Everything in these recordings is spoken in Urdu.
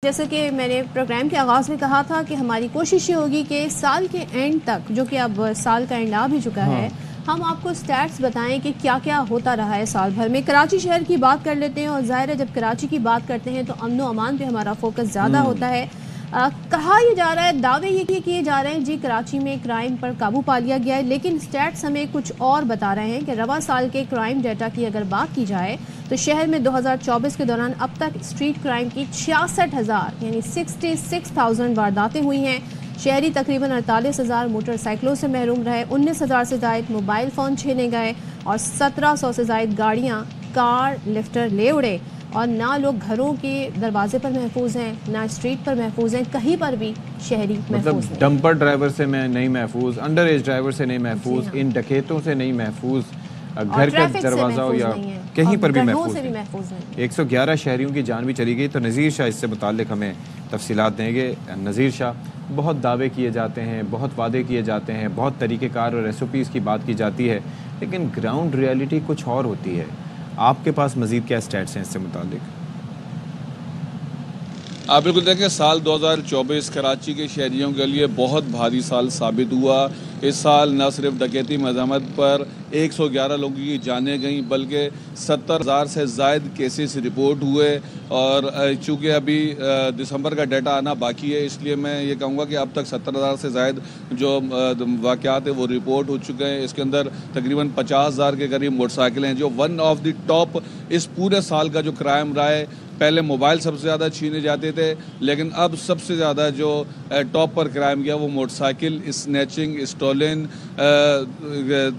جیسے کہ میں نے پروگرام کے آغاز میں کہا تھا کہ ہماری کوشش یہ ہوگی کہ سال کے اینڈ تک، جو کہ اب سال کا اینڈ آ بھی چکا ہے، ہم آپ کو سٹیٹس بتائیں کہ کیا کیا ہوتا رہا ہے سال بھر میں۔ کراچی شہر کی بات کر لیتے ہیں، اور ظاہر ہے جب کراچی کی بات کرتے ہیں تو امن و امان پہ ہمارا فوکس زیادہ ہوتا ہے۔ کہا یہ جا رہا ہے، دعوے یہ کیے جا رہے ہیں جی کراچی میں کرائم پر قابو پا لیا گیا ہے، لیکن سٹیٹس ہمیں کچھ اور بتا رہے ہیں کہ رواں سال کے کرائم ڈیٹا کی اگر بات کی جائے تو شہر میں 2024 کے دوران اب تک اسٹریٹ کرائم کی 66,000 یعنی 66,000 وارداتیں ہوئی ہیں۔ شہری تقریباً 48,000 موٹر سائیکلوں سے محروم رہے، 19,000 سے زائد موبائل فون چھینے گئے، اور 1,700 سے زائد گاڑیاں، کار، لفٹر لے اڑے، اور نہ لوگ گھروں کے دروازے پر محفوظ ہیں، نہ اسٹریٹ پر محفوظ ہیں، کہیں پر بھی شہری محفوظ نہیں۔ ڈمپر ڈرائیور سے میں نہیں محفوظ، انڈر ایج ڈرائیور سے نہیں محفوظ، ان ڈکیتوں سے نہیں محفوظ، گھر کا دروازہ ہو یا کہیں پر بھی محفوظ نہیں۔ 111 شہریوں کی جان بھی چلی گئی۔ تو نذیر شاہ اس سے متعلق ہمیں تفصیلات دیں گے۔ نذیر شاہ، بہت دعوے کیے جاتے ہیں، بہت وعدے کیے جاتے ہیں، بہت طریقہ کار اور SOPs کی بات کی جاتی ہے، لیکن گراؤنڈ ریالٹی کچھ اور ہوتی ہے۔ آپ کے پاس مزید کیا سٹیٹس ہیں اس سے متعلق؟ آپ بالکل دیکھیں، سال 2024 کراچی کے شہریوں کے لیے بہت بھاری سال ثابت ہوا۔ اس سال نہ صرف ڈکیتی مذمت پر 111 لوگوں کی جانیں گئیں، بلکہ 70,000 سے زائد کیسز رپورٹ ہوئے، اور چونکہ ابھی دسمبر کا ڈیٹا آنا باقی ہے، اس لیے میں یہ کہوں گا کہ اب تک 70,000 سے زائد جو واقعات ہیں وہ رپورٹ ہو چکے ہیں۔ اس کے اندر تقریباً 50,000 کے قریب موٹر سائیکل ہیں، جو ون آف دی ٹاپ اس پورے سال کا جو کرائم رہا ہے۔ پہلے موبائل سب سے زیادہ چھینے جاتے تھے، لیکن اب سب سے زیادہ جو ٹاپ پر کرائم گیا وہ موٹر سائیکل اسنیچنگ، اسٹولن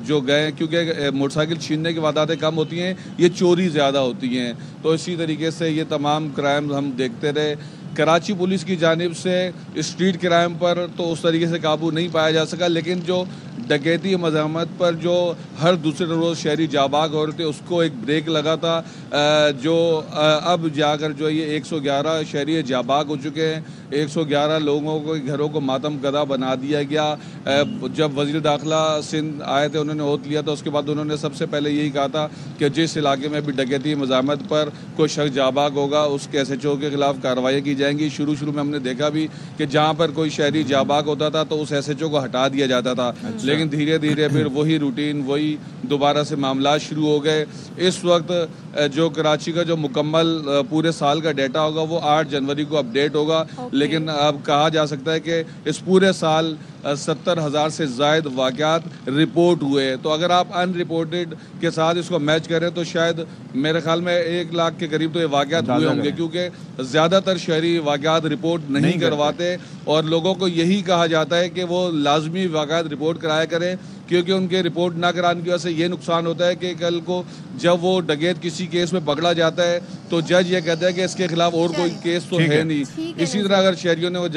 جو گئے، کیونکہ موٹر سائیکل چھیننے کی وارداتیں کم ہوتی ہیں، یہ چوری زیادہ ہوتی ہیں۔ تو اسی طریقے سے یہ تمام کرائم ہم دیکھتے رہے۔ کراچی پولیس کی جانب سے اسٹریٹ کرائم پر تو اس طریقے سے قابو نہیں پایا جا سکا، لیکن جو ڈکیتی مذمت پر جو ہر دوسرے روز شہری جاباگ ہو رہے تھے، اس کو ایک بریک لگا تھا، جو اب جا کر جو یہ 111 شہری جاباگ ہو چکے ہیں۔ 111 لوگوں کو گھروں کو ماتم کدا بنا دیا گیا۔ جب وزیر داخلہ سندھ آئے تھے، انہوں نے عہد لیا تھا، اس کے بعد انہوں نے سب سے پہلے یہی کہا تھا کہ جس علاقے میں بھی ڈکیتی مذمت پر کوئی شخص جاباگ ہوگا، اس کے SHO کے خلاف کارروائی کی جائیں گی۔ شروع میں ہم نے دیکھا بھی کہ جہاں پر کوئی شہری جاباگ ہوتا تھا تو اس SHO کو ہٹا دیا جاتا تھا، لیکن دھیرے دھیرے پھر وہی روٹین، وہی دوبارہ سے معاملات شروع ہو گئے۔ اس وقت جو کراچی کا جو مکمل پورے سال کا ڈیٹا ہوگا وہ 8 جنوری کو اپڈیٹ ہوگا، لیکن اب کہا جا سکتا ہے کہ اس پورے سال 70,000 سے زائد واقعات رپورٹ ہوئے۔ تو اگر آپ ان رپورٹڈ کے ساتھ اس کو میچ کریں تو شاید میرے خیال میں 1 لاکھ کے قریب تو یہ واقعات ہوئے ہوں گے، کیونکہ زیادہ تر شہری واقعات رپورٹ نہیں کرواتے، اور لوگوں کو یہی کہا جاتا ہے کہ وہ لازمی واقعات رپورٹ کرایا کریں، کیونکہ ان کے رپورٹ نہ کرانے کی وجہ سے یہ نقصان ہوتا ہے کہ کل کو جب وہ ڈکیت کسی کیس میں پکڑا جاتا ہے تو جج یہ کہتا ہے کہ اس کے خلاف اور کوئی کیس تو ہے نہیں۔ اسی طرح اگر شہریوں نے وہ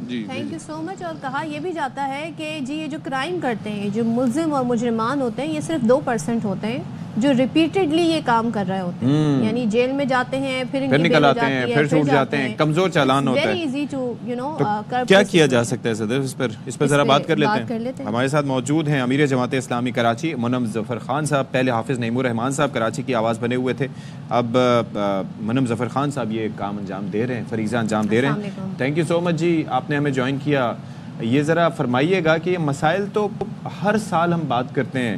تھینک یو سو مچ۔ اور کہا یہ بھی جاتا ہے کہ جی یہ جو کرائم کرتے ہیں، جو ملزم اور مجرمان ہوتے ہیں، یہ صرف 2% ہوتے ہیں جو ریپیٹڈلی یہ کام کر رہے ہوتے ہیں، یعنی جیل میں جاتے ہیں، پھر نکل آتے ہیں، پھر چھوٹ جاتے ہیں، کمزور چالان ہوتا ہے۔ ویری ایزی ٹو کیا کیا جا سکتا ہے صدر؟ اس پر ذرا بات کر لیتے ہیں۔ ہمارے ساتھ موجود ہیں امیر جماعت اسلامی کراچی منم ظفر خان صاحب۔ پہلے حافظ نعیم الرحمان صاحب کراچی کی آواز بنے ہوئے تھے، اب منم ظفر خان صاحب یہ کام انجام دے رہے ہیں، فریضہ انجام دے رہے ہیں۔ تھینک یو سو مچ جی، آپ نے ہمیں جوائن کیا۔ یہ ذرا فرمائیے گا کہ یہ مسائل تو ہر سال ہم بات کرتے ہیں،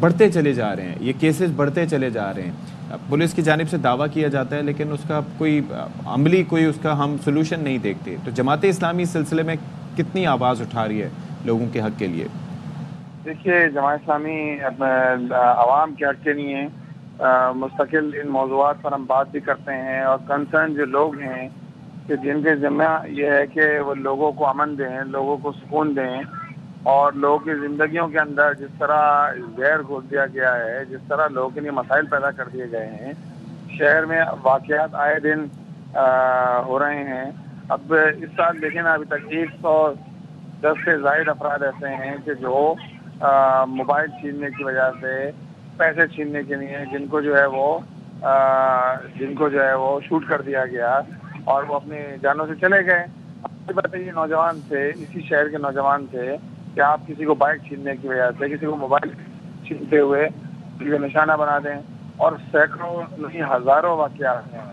بڑھتے چلے جا رہے ہیں، یہ کیسز بڑھتے چلے جا رہے ہیں، پولیس کی جانب سے دعویٰ کیا جاتا ہے، لیکن اس کا کوئی عملی اس کا ہم سلوشن نہیں دیکھتے۔ تو جماعت اسلامی اس سلسلے میں کتنی آواز اٹھا رہی ہے لوگوں کے حق کے لیے؟ دیکھیے، جماعت اسلامی عوام کے حق کے نہیں ہے، مستقل ان موضوعات پر ہم بات بھی کرتے ہیں، اور کنسرن جو لوگ ہیں کہ جن کے ذمہ یہ ہے کہ وہ لوگوں کو امن دیں، لوگوں کو سکون دیں، اور لوگوں کی زندگیوں کے اندر جس طرح زہر گھول دیا گیا ہے، جس طرح لوگوں کے لیے مسائل پیدا کر دیے گئے ہیں، شہر میں واقعات آئے دن ہو رہے ہیں۔ اب اس سال دیکھیں نا، ابھی تک 110 سے زائد افراد ایسے ہیں کہ جو موبائل چھیننے کی وجہ سے، پیسے چھیننے کے لیے جن کو جو ہے وہ شوٹ کر دیا گیا اور وہ اپنی جانوں سے چلے گئے۔ آپ بتائیے نوجوان سے، اسی شہر کے نوجوان سے، کہ آپ کسی کو بائک چھیننے کی وجہ سے، کسی کو موبائل چھینتے ہوئے کسی کو نشانہ بنا دیں، اور سینکڑوں نہیں ہزاروں واقعات ہیں۔